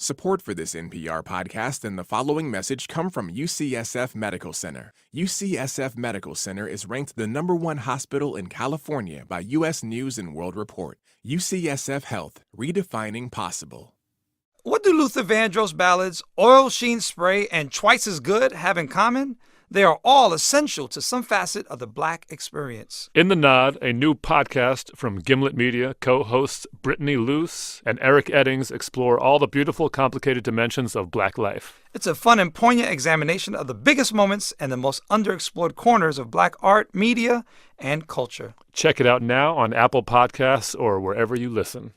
Support for this NPR podcast and the following message come from UCSF Medical Center. UCSF Medical Center is ranked the #1 hospital in California by U.S. News & World Report. UCSF Health, redefining possible. What do Luther Vandross ballads, Oil Sheen Spray, and Twice as Good have in common? They are all essential to some facet of the Black experience. In the Nod, a new podcast from Gimlet Media, co-hosts Brittany Luce and Eric Eddings explore all the beautiful, complicated dimensions of Black life. It's a fun and poignant examination of the biggest moments and the most underexplored corners of Black art, media, and culture. Check it out now on Apple Podcasts or wherever you listen.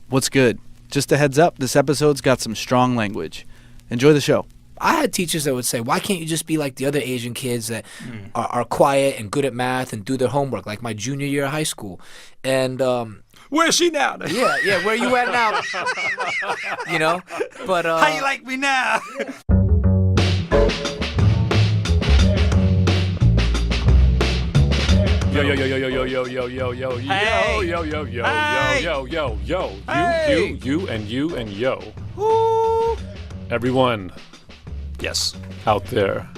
What's good? Just a heads up, this episode's got some strong language. Enjoy the show. I had teachers that would say, why can't you just be like the other Asian kids that are quiet and good at math and do their homework, like my junior year of high school? And where's she now? Yeah, where you at now? You know? But how you like me now? Yo, yo, yo, yo, yo, yo, yo, yo, yo, Hey. yo, yo, yo, Hey. yo, yo, yo, Hey. you, and yo. Ooh. Everyone Yes. out there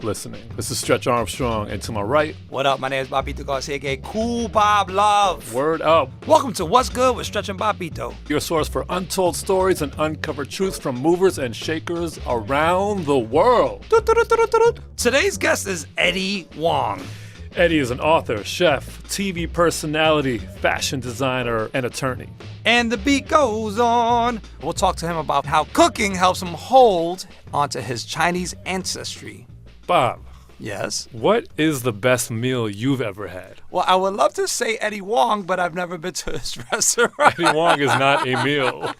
listening. This is Stretch Armstrong, and to my right, What up? My name is Bobbito Garcia, aka Cool Bob Love. word up, Welcome to What's Good with Stretch and Bobbito. your source for untold stories and uncovered truths from movers and shakers around the world. Today's guest is Eddie Huang. Eddie is an author, chef, TV personality, fashion designer, and attorney. And the beat goes on. We'll talk to him about how cooking helps him hold onto his Chinese ancestry. Bob, Yes. what is the best meal you've ever had? Well, I would love to say Eddie Huang, but I've never been to his restaurant. Eddie Huang is not a meal.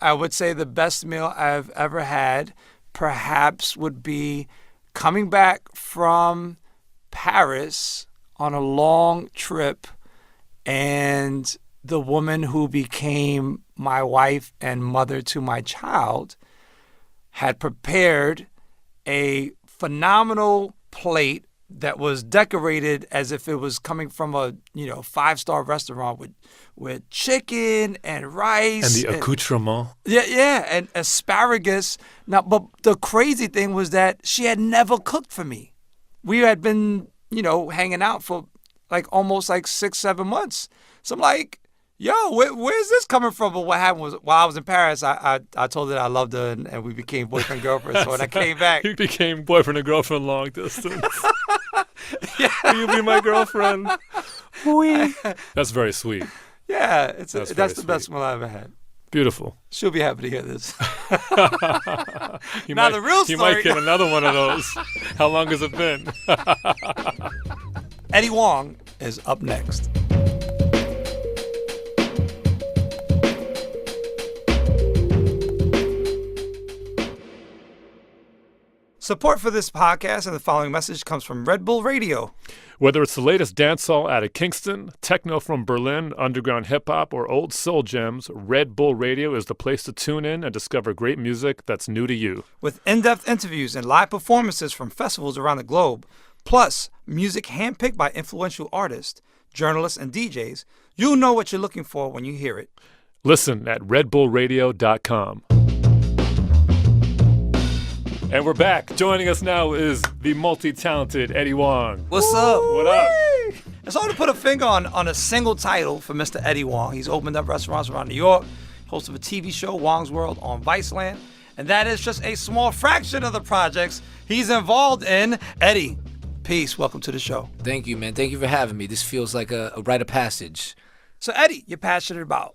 I would say the best meal I've ever had perhaps would be coming back from Paris on a long trip, and the woman who became my wife and mother to my child had prepared a phenomenal plate that was decorated as if it was coming from a 5-star restaurant with chicken and rice And the accoutrement. yeah, and asparagus. Now, but the crazy thing was that she had never cooked for me. We had been, hanging out for almost 6-7 months. So I'm like, yo, where's this coming from? But what happened was, while I was in Paris, I told her that I loved her, and we became boyfriend and girlfriend. So when I came back, You became boyfriend and girlfriend long distance. Will you be my girlfriend? That's very sweet. yeah, That's that's very the best sweet. meal I ever had. Beautiful. She'll be happy to hear this. You Now the real You might story- get another one of those. How long has it been? Eddie Huang is up next. Support for this podcast and the following message comes from Red Bull Radio. Whether it's the latest dancehall out of Kingston, techno from Berlin, underground hip-hop, or old soul gems, Red Bull Radio is the place to tune in and discover great music that's new to you. With in-depth interviews and live performances from festivals around the globe, plus music handpicked by influential artists, journalists, and DJs, you'll know what you're looking for when you hear it. Listen at redbullradio.com. And we're back. Joining us now is the multi-talented Eddie Huang. What's up? What up? It's hard to put a finger on a single title for Mr. Eddie Huang. He's opened up restaurants around New York, host of a TV show, Huang's World, on Viceland. And that is just a small fraction of the projects he's involved in. Eddie, peace. Welcome to the show. thank you, man. Thank you for having me. This feels like a rite of passage. So, Eddie, you're passionate about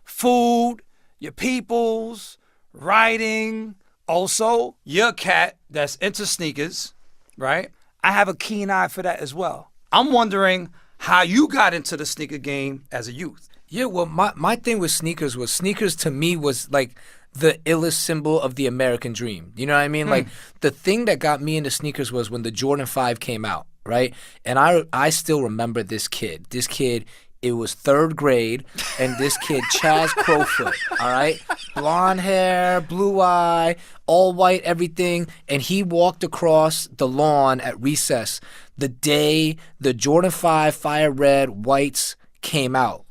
food, your peoples, writing. Also, you're a cat that's into sneakers, right? I have a keen eye for that as well. I'm wondering how you got into the sneaker game as a youth. Yeah, well, my thing with sneakers was sneakers to me was like the illest symbol of the American dream. You know what I mean? Like the thing that got me into sneakers was when the Jordan 5 came out, right? And I still remember this kid. This kid, it was 3rd grade, and this kid, Chaz Crowfoot, all right? Blonde hair, blue eye, all white, everything. And he walked across the lawn at recess the day the Jordan 5 Fire Red Whites came out.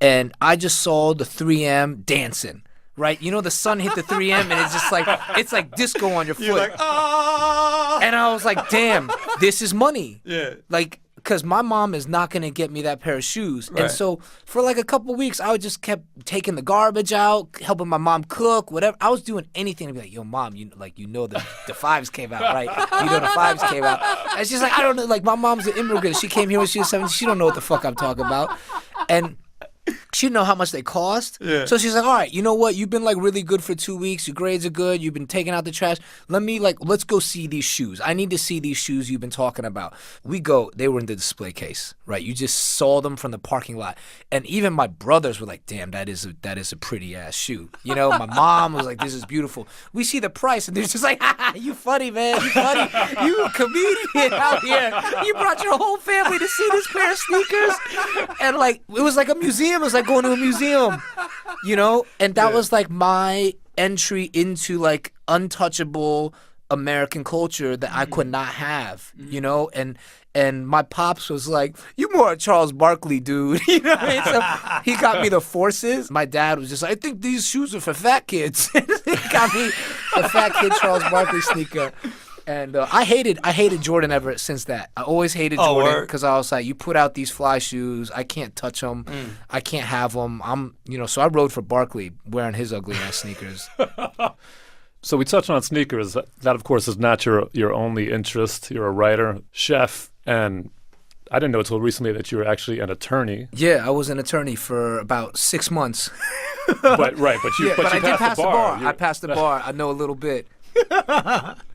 and I just saw the 3M dancing. Right, you know the sun hit the 3M and it's like disco on your foot. You're like, ah! And I was like, damn, this is money. Yeah. Like, because my mom is not gonna get me that pair of shoes. Right. And so for like a couple weeks, I just kept taking the garbage out, helping my mom cook, whatever. I was doing anything to be like, yo, mom, you know the fives came out, right? You know the fives came out. And she's like, I don't know. Like, my mom's an immigrant. She came here when she was 17. She don't know what the fuck I'm talking about. And she didn't know how much they cost. Yeah. So she's like, all right, you know what? You've been like really good for 2 weeks. Your grades are good. You've been taking out the trash. Let's go see these shoes. I need to see these shoes you've been talking about. We go, they were in the display case, right? You just saw them from the parking lot. And even my brothers were like, damn, that is a pretty ass shoe. You know, my mom was like, this is beautiful. We see the price and they're just like, you funny, man. You funny. You a comedian out here. You brought your whole family to see this pair of sneakers. And like, it was like a museum. It was like going to a museum, you know? And that was like my entry into like untouchable American culture that I could not have, you know? And my pops was like, you more a Charles Barkley dude. You know what I mean? So he got me the Forces. My dad was just like, I think these shoes are for fat kids. He got me a fat kid Charles Barkley sneaker. And I hated Jordan ever since that. I always hated Jordan because I was like, you put out these fly shoes, I can't touch them, I can't have them. So I rode for Barkley wearing his ugly ass sneakers. So we touched on sneakers. That, of course, is not your only interest. You're a writer, chef, and I didn't know until recently that you were actually an attorney. Yeah, I was an attorney for about 6 months. But you I did passed the bar. I passed the bar. I know a little bit.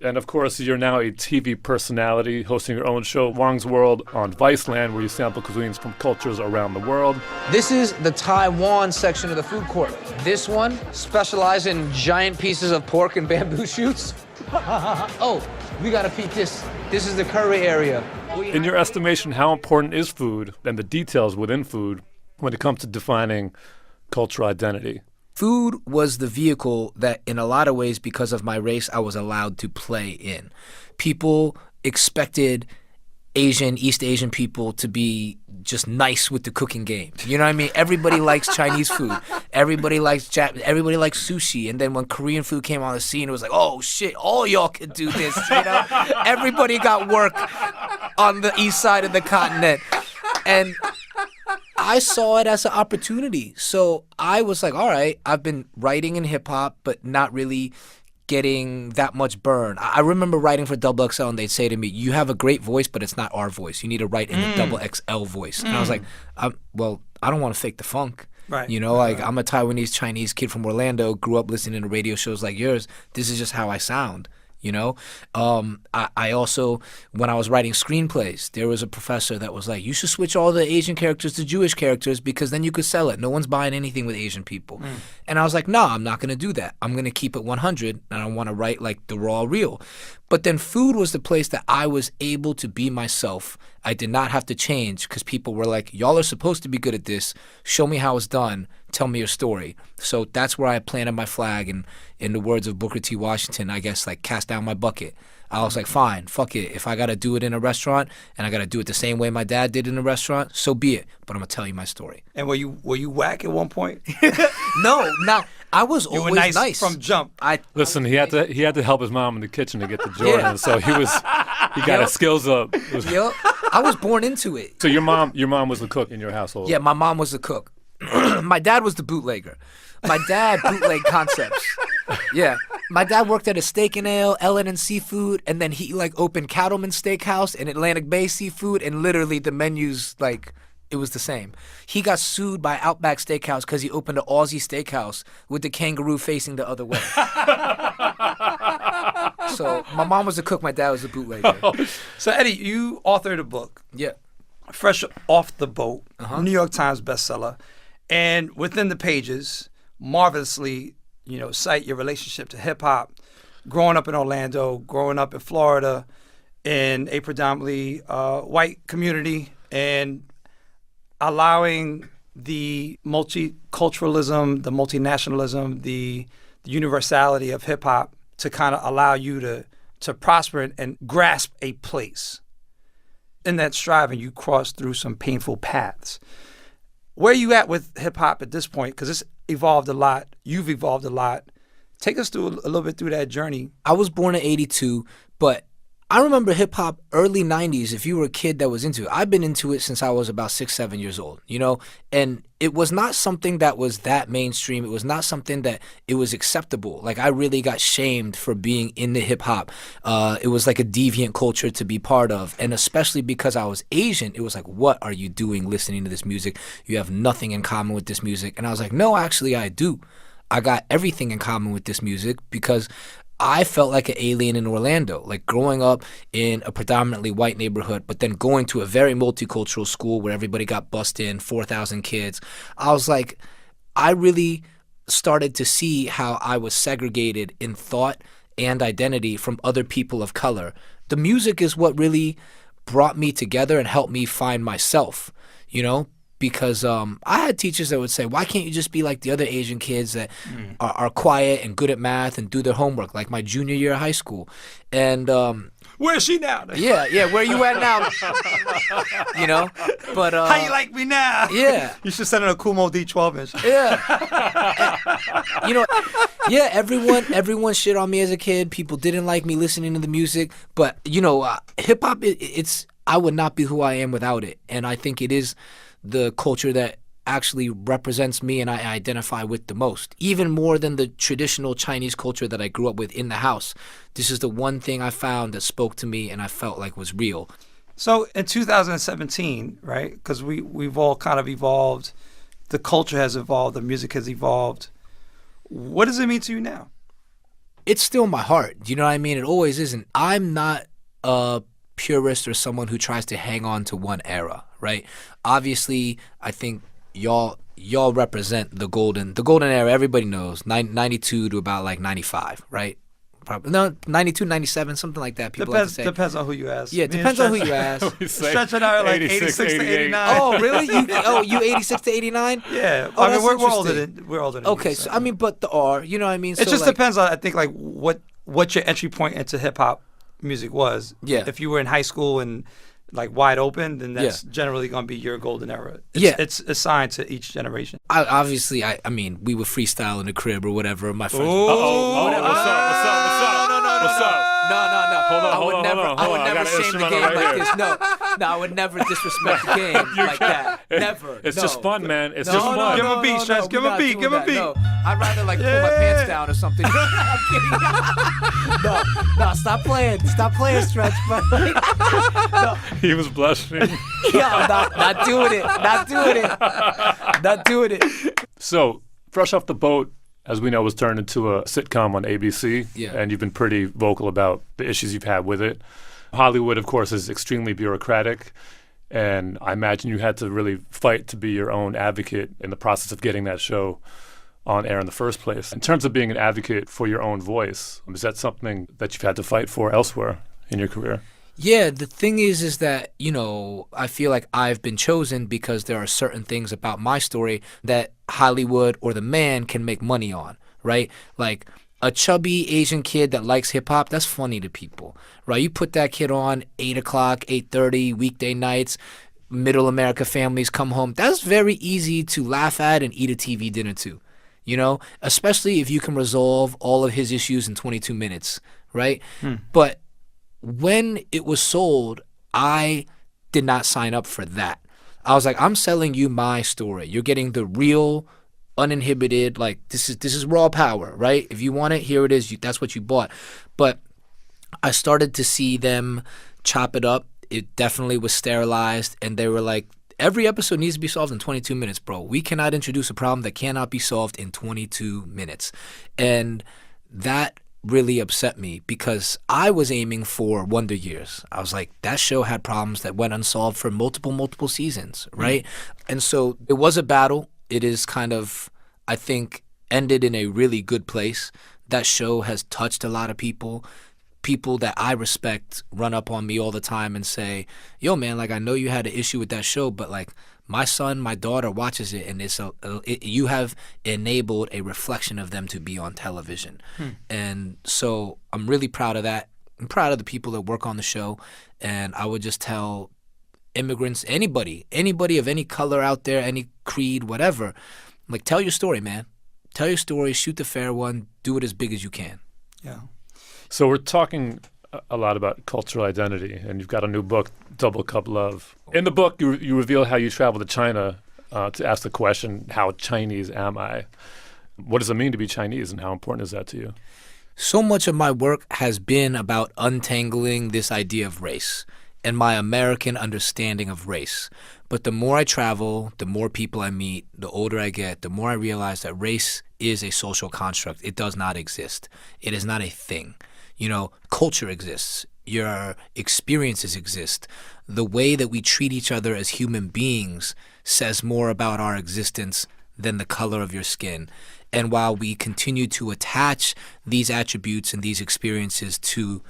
And of course, you're now a TV personality, hosting your own show, Huang's World, on Viceland, where you sample cuisines from cultures around the world. This is the Taiwan section of the food court. This one specializes in giant pieces of pork and bamboo shoots. Oh, we gotta peek this. This is the curry area. In your estimation, how important is food and the details within food when it comes to defining cultural identity? Food was the vehicle that, in a lot of ways, because of my race, I was allowed to play in. People expected East Asian people to be just nice with the cooking game. You know what I mean? Everybody likes Chinese food. Everybody likes everybody likes sushi. And then when Korean food came on the scene, it was like, oh shit, all y'all can do this. You know? Everybody got work on the east side of the continent. And I saw it as an opportunity. So I was like, all right, I've been writing in hip hop, but not really getting that much burn. I remember writing for Double XL and they'd say to me, you have a great voice, but it's not our voice. You need to write in the Double XL voice. And I was like, I don't want to fake the funk. Right. You know, like I'm a Taiwanese Chinese kid from Orlando, grew up listening to radio shows like yours. This is just how I sound. You know, I also, when I was writing screenplays, there was a professor that was like, you should switch all the Asian characters to Jewish characters because then you could sell it. No one's buying anything with Asian people. And I was like, nah, I'm not going to do that. I'm going to keep it 100 and I want to write like the raw real. But then food was the place that I was able to be myself. I did not have to change because people were like, y'all are supposed to be good at this. Show me how it's done. Tell me your story. So that's where I planted my flag. And in the words of Booker T. Washington, I guess, like, cast down my bucket. I was like, fine, fuck it. If I got to do it in a restaurant and I got to do it the same way my dad did in a restaurant, so be it. But I'm going to tell you my story. And were you whack at one point? No, I was You always were nice from jump. Listen, he had to help his mom in the kitchen to get the Jordan, so he got his skills up. Yep. I was born into it. So your mom was the cook in your household. Yeah, my mom was the cook. My dad was the bootlegger. My dad bootleg concepts. Yeah. My dad worked at a steak and ale, Ellen and Seafood, and then he like opened Cattleman Steakhouse and Atlantic Bay Seafood, and literally the menus, like, it was the same. He got sued by Outback Steakhouse because he opened an Aussie steakhouse with the kangaroo facing the other way. So my mom was a cook, my dad was a bootlegger. So Eddie, you authored a book. Yeah. Fresh off the boat, New York Times bestseller. And within the pages, marvelously, cite your relationship to hip hop, growing up in Orlando, growing up in Florida, in a predominantly white community, and allowing the multiculturalism, the multinationalism, the universality of hip hop to kind of allow you to prosper and grasp a place. In that striving, you crossed through some painful paths. where are you at with hip hop at this point? Because it's evolved a lot. You've evolved a lot. Take us through a little bit through that journey. I was born in 82, but I remember hip hop early 90s. If you were a kid that was into it, I've been into it since I was about 6, 7 years old, you know? And it was not something that was that mainstream. It was not something that it was acceptable. Like, I really got shamed for being into hip hop. It was like a deviant culture to be part of. And especially because I was Asian, it was like, what are you doing listening to this music? You have nothing in common with this music. And I was like, no, actually I do. I got everything in common with this music because I felt like an alien in Orlando, like growing up in a predominantly white neighborhood, but then going to a very multicultural school where everybody got bussed in, 4,000 kids. I was like, I really started to see how I was segregated in thought and identity from other people of color. The music is what really brought me together and helped me find myself, you know? Because I had teachers that would say, why can't you just be like the other Asian kids that are quiet and good at math and do their homework, like my junior year of high school? And Where is she now? yeah, where you at now? You know? But How you like me now? Yeah. You should send her a Kumo D12 inch. Yeah. You know, yeah, everyone shit on me as a kid. People didn't like me listening to the music. But, you know, hip-hop, it's I would not be who I am without it. And I think it is the culture that actually represents me and I identify with the most, even more than the traditional Chinese culture that I grew up with in the house. This is the one thing I found that spoke to me and I felt like was real. So in 2017, right, because we've all kind of evolved, the culture has evolved, the music has evolved. What does it mean to you now? It's still my heart. You know what I mean? It always isn't. I'm not a purist or someone who tries to hang on to one era, right? Obviously, I think y'all represent the golden era. Everybody knows 92 to about like 95, right? Probably no 92, 97, something like that. People like to say. Depends on who you ask. Yeah, depends on who you ask. Stretch and I are like 86 to 89. Oh, really? You 86 to 89? Yeah. Oh, I mean, we're older interesting. than Okay, you, so I mean, but the R, you know what I mean? It So, just like, depends on, I think, like what your entry point into hip hop music was. Yeah. If you were in high school and like wide open, then that's generally going to be your golden era. It's assigned to each generation. I mean, we would freestyle in the crib or whatever. My friends. What's up? No. I would never I got an shame the instrumental game right like here. this. No, I would never disrespect the game like that. Never. It's No. just fun, man. It's No, just no, fun. Give him a beat, no, Stretch. no, Give we're him a not beat. doing Give him a that. beat. No, I'd rather like pull my pants down or something. I'm kidding. No, stop playing, Stretch, bro. No, He was blushing. not doing it. So, Fresh Off the Boat, as we know, was turned into a sitcom on ABC. Yeah. And you've been pretty vocal about the issues you've had with it. Hollywood, of course, is extremely bureaucratic. And I imagine you had to really fight to be your own advocate in the process of getting that show on air in the first place. In terms of being an advocate for your own voice, is that something that you've had to fight for elsewhere in your career? Yeah, the thing is that, you know, I feel like I've been chosen because there are certain things about my story that Hollywood or the man can make money on, right? Like a chubby Asian kid that likes hip hop, that's funny to people, right? You put that kid on 8 o'clock, 8:30, weekday nights, middle America families come home. That's very easy to laugh at and eat a TV dinner to, you know, especially if you can resolve all of his issues in 22 minutes, right? But when it was sold, I did not sign up for that. I was like, I'm selling you my story. You're getting the real, uninhibited, like this is raw power, right? If you want it, here it is. That's what you bought. But I started to see them chop it up. It definitely was sterilized, and they were like, every episode needs to be solved in 22 minutes, bro. We cannot introduce a problem that cannot be solved in 22 minutes. And that really upset me because I was aiming for Wonder Years. I was like, that show had problems that went unsolved for multiple seasons, right? And so it was a battle. It is kind of, I think, ended in a really good place. That show has touched a lot of people. People that I respect run up on me all the time and say, yo, man, like, I know you had an issue with that show, but like, my son, my daughter watches it, and you have enabled a reflection of them to be on television. And so I'm really proud of that. I'm proud of the people that work on the show, and I would just tell immigrants, anybody of any color out there, any creed, whatever. Like, tell your story, man. Tell your story, shoot the fair one, do it as big as you can. Yeah. So we're talking a lot about cultural identity, and you've got a new book, Double Cup Love. In the book, you reveal how you traveled to China to ask the question, how Chinese am I? What does it mean to be Chinese, and how important is that to you? So much of my work has been about untangling this idea of race and my American understanding of race. But the more I travel, the more people I meet, the older I get, the more I realize that race is a social construct. It does not exist. It is not a thing. You know, culture exists. Your experiences exist. The way that we treat each other as human beings says more about our existence than the color of your skin. And while we continue to attach these attributes and these experiences to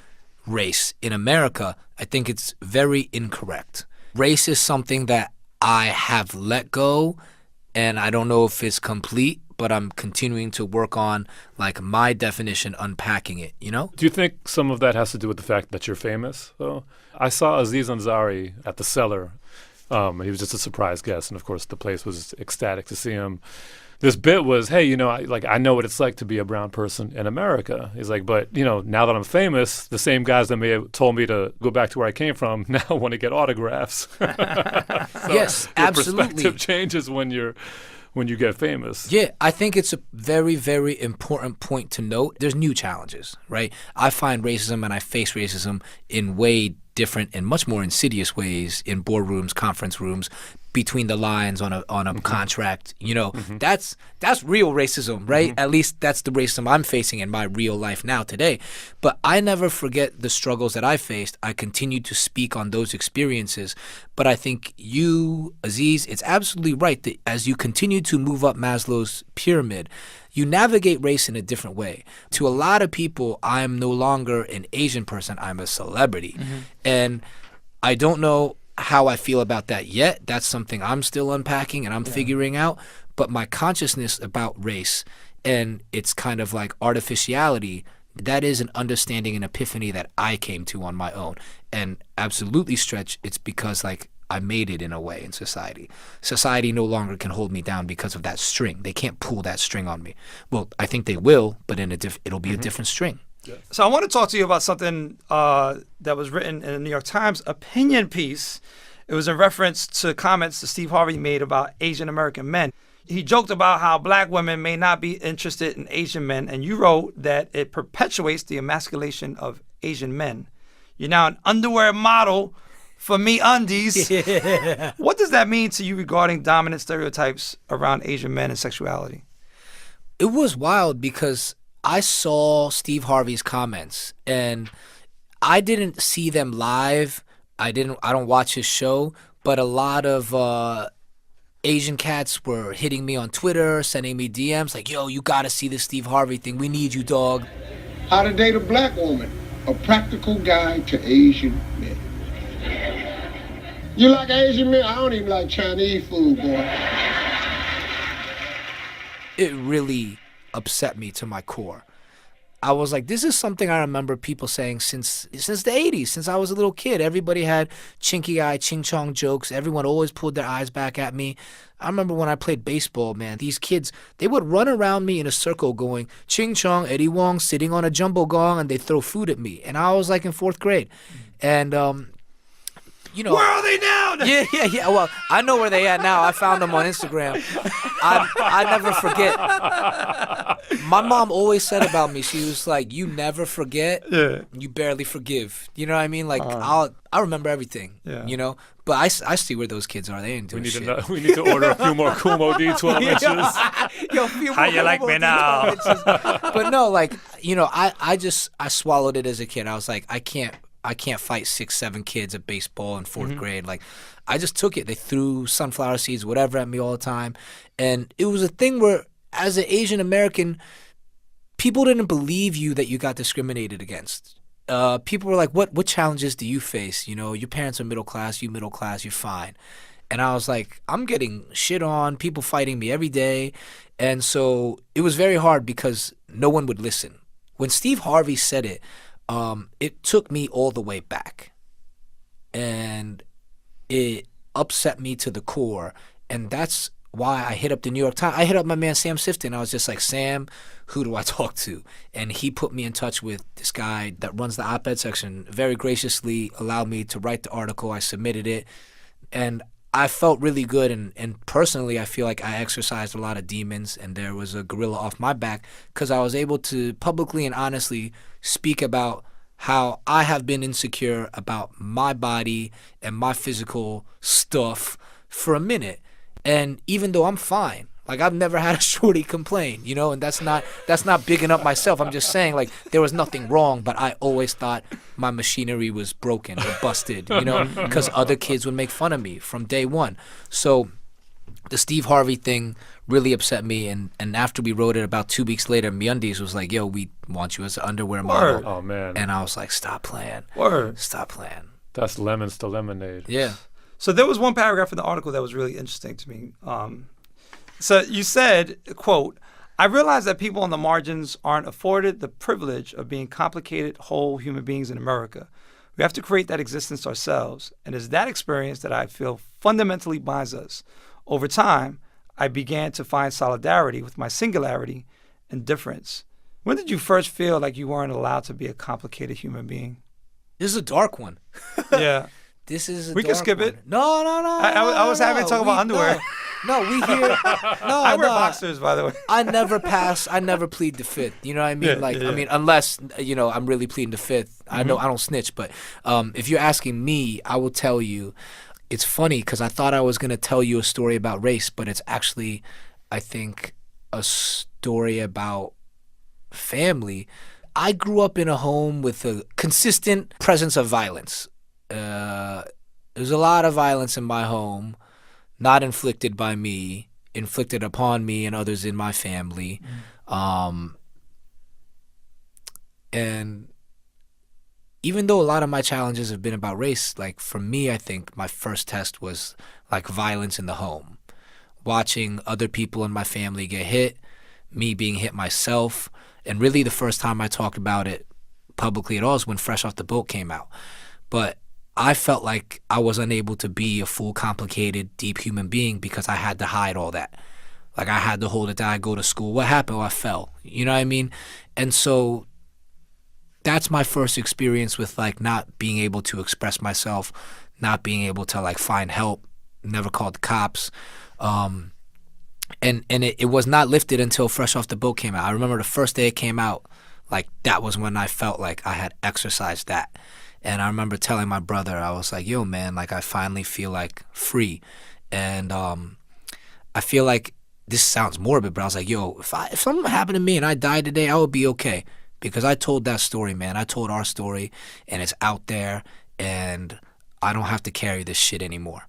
race in America, I think it's very incorrect. Race is something that I have let go, and I don't know if it's complete, but I'm continuing to work on like my definition, unpacking it, you know? Do you think some of that has to do with the fact that you're famous, though? I saw Aziz Ansari at the Cellar. He was just a surprise guest, and of course the place was ecstatic to see him. This bit was, hey, you know, I know what it's like to be a brown person in America. He's like, but, you know, now that I'm famous, the same guys that may have told me to go back to where I came from now want to get autographs. Yes, your absolutely. perspective changes when you get famous. Yeah, I think it's a very, very important point to note. There's new challenges, right? I find racism and I face racism in way different and much more insidious ways in boardrooms, conference rooms, between the lines on a contract. You know, that's real racism, right? At least that's the racism I'm facing in my real life now today. But I never forget the struggles that I faced. I continue to speak on those experiences. But I think you, Aziz, it's absolutely right that as you continue to move up Maslow's pyramid, you navigate race in a different way. To a lot of people, I'm no longer an Asian person. I'm a celebrity. And I don't know how I feel about that yet. That's something I'm still unpacking and I'm figuring out. But my consciousness about race and its kind of like artificiality, that is an understanding and epiphany that I came to on my own. And absolutely, Stretch, it's because like I made it in a way in society. Society no longer can hold me down because of that string. They can't pull that string on me. Well, I think they will, but it'll be a different string. So I want to talk to you about something that was written in the New York Times opinion piece. It was in reference to comments that Steve Harvey made about Asian American men. He joked about how black women may not be interested in Asian men, and you wrote that it perpetuates the emasculation of Asian men. You're now an underwear model for Me Undies. What does that mean to you regarding dominant stereotypes around Asian men and sexuality? It was wild because I saw Steve Harvey's comments and I didn't see them live. I don't watch his show, but a lot of Asian cats were hitting me on Twitter, sending me DMs like, yo, you gotta see this Steve Harvey thing. We need you, dog. How to date a black woman, a practical guide to Asian men. You like Asian men? I don't even like Chinese food, boy. It really upset me to my core. I was like, this is something I remember people saying since the 80s, since I was a little kid. Everybody had chinky eye, ching chong jokes. Everyone always pulled their eyes back at me. I remember when I played baseball, man, these kids, they would run around me in a circle going, ching chong, Eddie Huang, sitting on a jumbo gong, and they'd throw food at me. And I was like in 4th grade. And, you know, Where are they now? Yeah. Well, I know where they at now. I found them on Instagram. I never forget. My mom always said about me, she was like, you never forget, you barely forgive. You know what I mean? Like, I remember everything, you know? But I see where those kids are. They ain't doing shit. We need to order a few more Kumo D12 inches. Yo, How you like me now? But no, like, you know, I swallowed it as a kid. I was like, I can't fight 6, 7 kids at baseball in 4th grade. Like, I just took it. They threw sunflower seeds, whatever, at me all the time. And it was a thing where, as an Asian American, people didn't believe you that you got discriminated against. People were like, what challenges do you face? You know, your parents are middle class, you're fine. And I was like, I'm getting shit on, people fighting me every day. And so it was very hard because no one would listen. When Steve Harvey said it, it took me all the way back. And it upset me to the core. And that's why I hit up the New York Times. I hit up my man Sam Sifton. I was just like, Sam, who do I talk to? And he put me in touch with this guy that runs the op-ed section, very graciously allowed me to write the article. I submitted it. And I felt really good. And personally, I feel like I exercised a lot of demons, and there was a gorilla off my back because I was able to publicly and honestly speak about how I have been insecure about my body and my physical stuff for a minute. And even though I'm fine, like I've never had a shorty complain, you know, and that's not bigging up myself. I'm just saying, like, there was nothing wrong, but I always thought my machinery was broken or busted, you know, because other kids would make fun of me from day one. So the Steve Harvey thing really upset me, and after we wrote it, about 2 weeks later, MeUndies was like, yo, we want you as an underwear model. Oh, man. And I was like, stop playing. Stop playing. That's lemons to lemonade. Yeah. So there was one paragraph in the article that was really interesting to me. So you said, quote, I realize that people on the margins aren't afforded the privilege of being complicated, whole human beings in America. We have to create that existence ourselves. And it's that experience that I feel fundamentally binds us. Over time, I began to find solidarity with my singularity and difference. When did you first feel like you weren't allowed to be a complicated human being? This is a dark one. Yeah. This is a We dark can skip one. it. No. I was happy to talk about underwear. No, we hear. No, I wear boxers, by the way. I never plead the fifth. You know what I mean? I mean, unless, you know, I'm really pleading the fifth. I know I don't snitch, but if you're asking me, I will tell you. It's funny because I thought I was going to tell you a story about race, but it's actually, I think, a story about family. I grew up in a home with a consistent presence of violence. There's a lot of violence in my home, not inflicted by me, inflicted upon me and others in my family. And even though a lot of my challenges have been about race, like for me, I think my first test was like violence in the home. Watching other people in my family get hit, me being hit myself. And really the first time I talked about it publicly at all is when Fresh Off the Boat came out. But I felt like I was unable to be a full, complicated, deep human being because I had to hide all that. Like I had to hold it down. I go to school. What happened? Oh, I fell. You know what I mean? And so that's my first experience with like not being able to express myself, not being able to like find help, never called the cops. And it was not lifted until Fresh Off the Boat came out. I remember the first day it came out, like that was when I felt like I had exercised that. And I remember telling my brother, I was like, yo, man, like I finally feel like free. And I feel like this sounds morbid, but I was like, yo, if something happened to me and I died today, I would be okay. Because I told that story, man. I told our story, and it's out there, and I don't have to carry this shit anymore.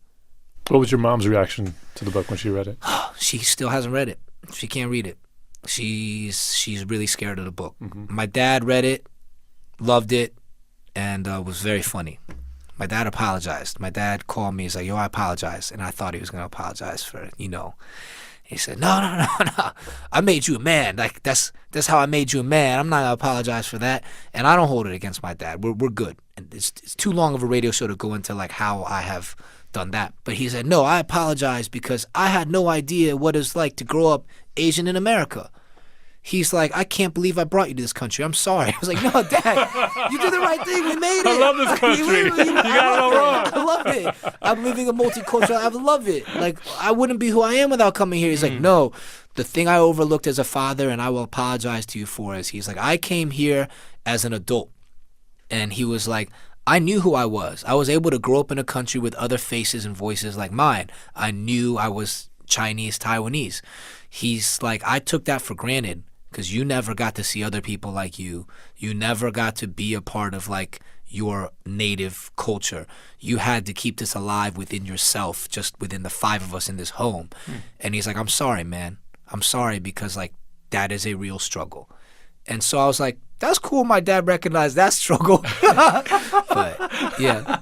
What was your mom's reaction to the book when she read it? She still hasn't read it. She can't read it. She's really scared of the book. Mm-hmm. My dad read it, loved it, and was very funny. My dad apologized. My dad called me. He's like, yo, I apologize. And I thought he was going to apologize for, you know. He said, no. I made you a man. Like, that's how I made you a man. I'm not going to apologize for that. And I don't hold it against my dad. We're good. And it's too long of a radio show to go into, like, how I have done that. But he said, no, I apologize because I had no idea what it's like to grow up Asian in America. He's like, I can't believe I brought you to this country. I'm sorry. I was like, no, Dad, you did the right thing. We made it. I love this country. You got it all wrong. I love it. I'm living a multicultural. I love it. Like, I wouldn't be who I am without coming here. He's like, no, the thing I overlooked as a father, and I will apologize to you for, is he's like, I came here as an adult. And he was like, I knew who I was. I was able to grow up in a country with other faces and voices like mine. I knew I was Chinese, Taiwanese. He's like, I took that for granted because you never got to see other people like you. You never got to be a part of like your native culture. You had to keep this alive within yourself, just within the 5 of us in this home. And he's like, I'm sorry, man. I'm sorry because like that is a real struggle. And so I was like, that's cool. My dad recognized that struggle. But yeah.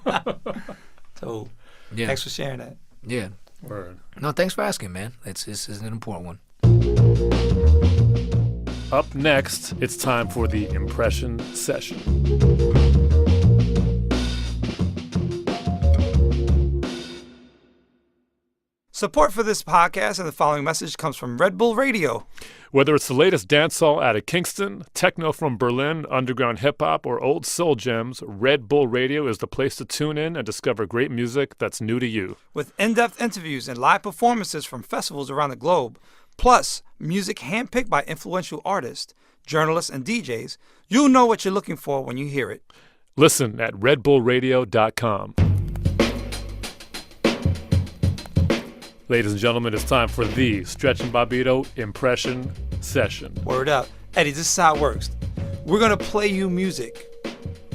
So Yeah. thanks for sharing that. Yeah. Word. No, thanks for asking, man. This is an important one. Up next, it's time for the impression session. Support for this podcast and the following message comes from Red Bull Radio. Whether it's the latest dancehall out of Kingston, techno from Berlin, underground hip-hop, or old soul gems, Red Bull Radio is the place to tune in and discover great music that's new to you. With in-depth interviews and live performances from festivals around the globe, plus music handpicked by influential artists, journalists, and DJs, you'll know what you're looking for when you hear it. Listen at redbullradio.com. Ladies and gentlemen, it's time for the Stretch and Bobbito impression session. Word up. Eddie, this is how it works. We're going to play you music.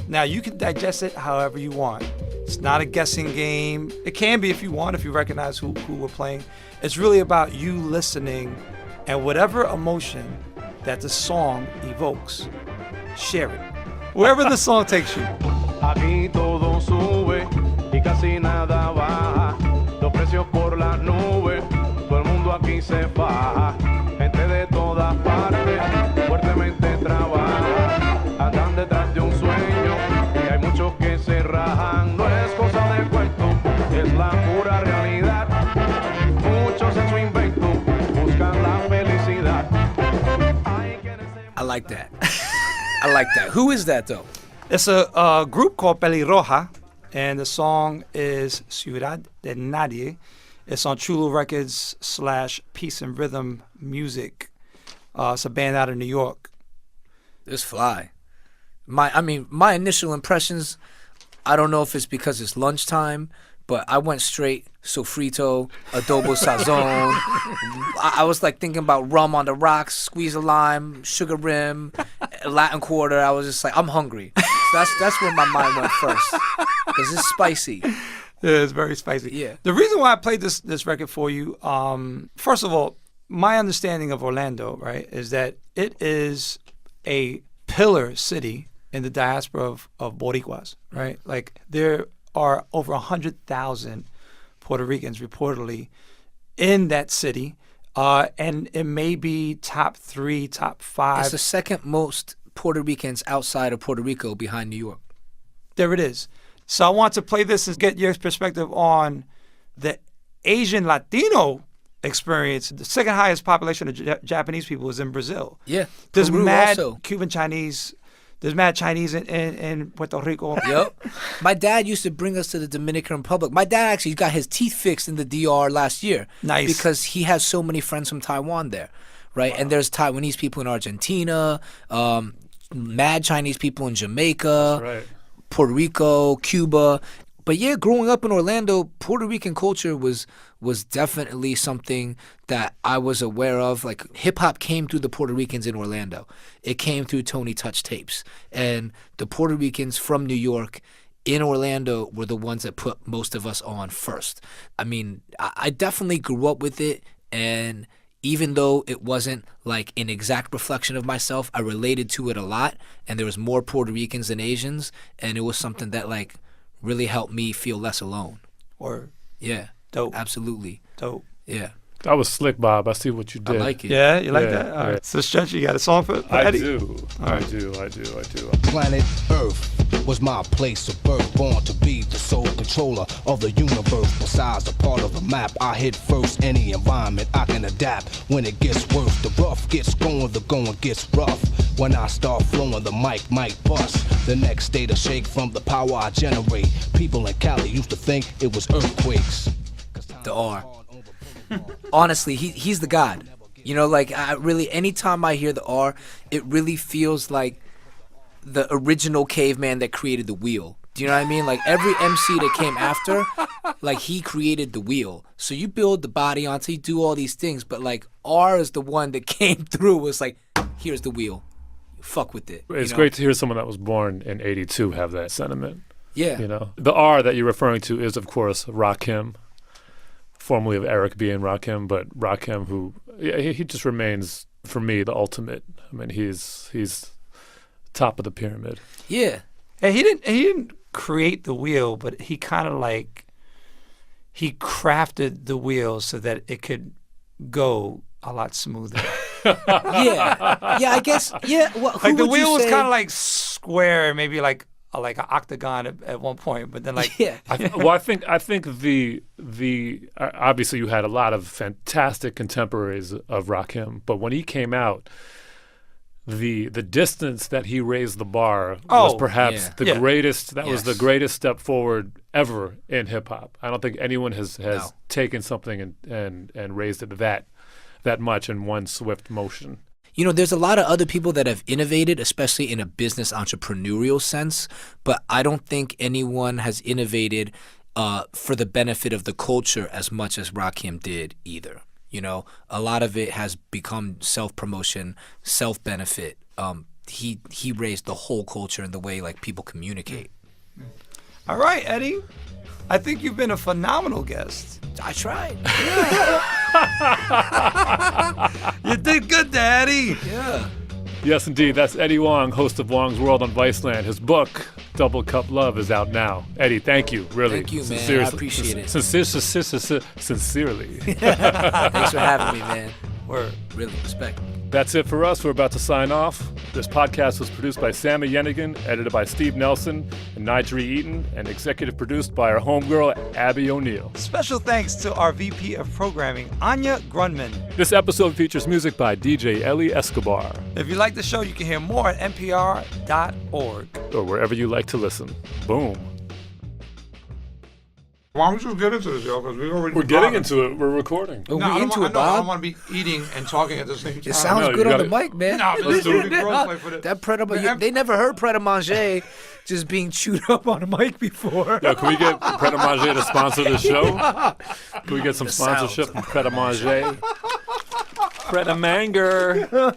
Now, you can digest it however you want. It's not a guessing game. It can be if you want, if you recognize who we're playing. It's really about you listening and whatever emotion that the song evokes, share it. Wherever the song takes you. Aquí todo sube y casi nada baja. Los precios por las nubes, todo el mundo aquí se faja. Gente de todas partes, fuertemente trabaja. Andan detrás de un sueño y hay muchos que se rajan. No es cosa de cuento, es la pura realidad. Muchos en su invento buscan la felicidad. I like that. I like that. Who is that, though? It's a group called Pelirroja, and the song is Ciudad de Nadie. It's on Chulo Records / Peace and Rhythm Music. It's a band out of New York. It's fly. My initial impressions, I don't know if it's because it's lunchtime, but I went straight sofrito, adobo sazon. I was like thinking about rum on the rocks, squeeze a lime, sugar rim, Latin quarter. I was just like, I'm hungry. So that's where my mind went first, because it's spicy. Yeah, it's very spicy. Yeah. The reason why I played this record for you, first of all, my understanding of Orlando, right, is that it is a pillar city in the diaspora of Boricuas, right? Like there are over 100,000 Puerto Ricans reportedly in that city, and it may be top 3, top 5. It's the second most Puerto Ricans outside of Puerto Rico behind New York. There it is. So I want to play this and get your perspective on the Asian Latino experience. The second highest population of Japanese people is in Brazil. Yeah. There's Peru mad also. Cuban Chinese. There's mad Chinese in Puerto Rico. Yep. My dad used to bring us to the Dominican Republic. My dad actually got his teeth fixed in the DR last year. Nice. Because he has so many friends from Taiwan there, right? Wow. And there's Taiwanese people in Argentina, mad Chinese people in Jamaica, Right. Puerto Rico, Cuba. But yeah, growing up in Orlando, Puerto Rican culture was definitely something that I was aware of. Like hip-hop came through the Puerto Ricans in Orlando. It came through Tony Touch tapes. And the Puerto Ricans from New York in Orlando were the ones that put most of us on first. I mean, I definitely grew up with it, and even though it wasn't like an exact reflection of myself, I related to it a lot, and there was more Puerto Ricans than Asians, and it was something that like really helped me feel less alone. Or Yeah. dope. Absolutely. Dope. Yeah. That was slick, Bob. I see what you did. I like it. Yeah, you like Yeah, that? All right. yeah. So Stretch, you got a song for I Eddie? do. All I right. do. Planet Earth was my place of birth, born to be the sole controller of the universe. Besides a part of the map, I hit first. Any environment I can adapt. When it gets worse, the rough gets going, the going gets rough. When I start flowing, the mic might bust. The next day to shake from the power I generate. People in Cali used to think it was earthquakes. The R. Honestly, he's the god. You know, like I really, anytime I hear the R, it really feels like the original caveman that created the wheel. Do you know what I mean? Like every MC that came after, like he created the wheel. So you build the body onto, you do all these things, but like R is the one that came through. Was like, here's the wheel. Fuck with it. It's you know? great to hear someone that was born in '82 have that sentiment. Yeah. You know, the R that you're referring to is, of course, Rakim, formerly of Eric B. and Rakim, but Rakim, who he just remains for me the ultimate. I mean, he's top of the pyramid. Yeah. And he didn't create the wheel, but he kind of like he crafted the wheel so that it could go a lot smoother. Yeah. Yeah, I guess. Yeah. Well, who Like the would you wheel was say- kind of like square, maybe like like an octagon at one point, but then like Yeah. I think the obviously you had a lot of fantastic contemporaries of Rakim, but when he came out, the distance that he raised the bar was perhaps yeah. the Yeah. greatest. That was the Yes. greatest step forward ever in hip hop. I don't think anyone has No. taken something and raised it that much in one swift motion. You know, there's a lot of other people that have innovated, especially in a business entrepreneurial sense, but I don't think anyone has innovated for the benefit of the culture as much as Rakim did either. You know, a lot of it has become self-promotion, self-benefit. He raised the whole culture in the way like people communicate. all right, Eddie, I think you've been a phenomenal guest. I tried. You did good, Daddy. Yeah. Yes, indeed. That's Eddie Huang, host of Huang's World on Viceland. His book, Double Cup Love, is out now. Eddie, thank you, really. Thank you, man. I Seriously. appreciate it. Sincerely. Thanks for having me, man. Word. Really respect. That's it for us. We're about to sign off. This podcast was produced by Sammy Yenigan, edited by Steve Nelson and Nigel Eaton, and executive produced by our homegirl, Abby O'Neill. Special thanks to our VP of Programming, Anya Grunman. This episode features music by DJ Ellie Escobar, If you like the show, you can hear more at npr.org. or wherever you like to listen. Boom. Why don't we just get into this, yo? Because we already. We're getting into it. We're recording. Are No, I we don't into want, it, I Bob? don't want to be eating and talking at the same time. It sounds No, you good on the gotta- mic, man. Nah, but let's do it. Role play for That they never heard Pret a Manger just being chewed up on a mic before. Yo, can we get Pret a Manger to sponsor the show? Can we get some The sponsorship sounds. from Pret a Manger? Pret a Manger.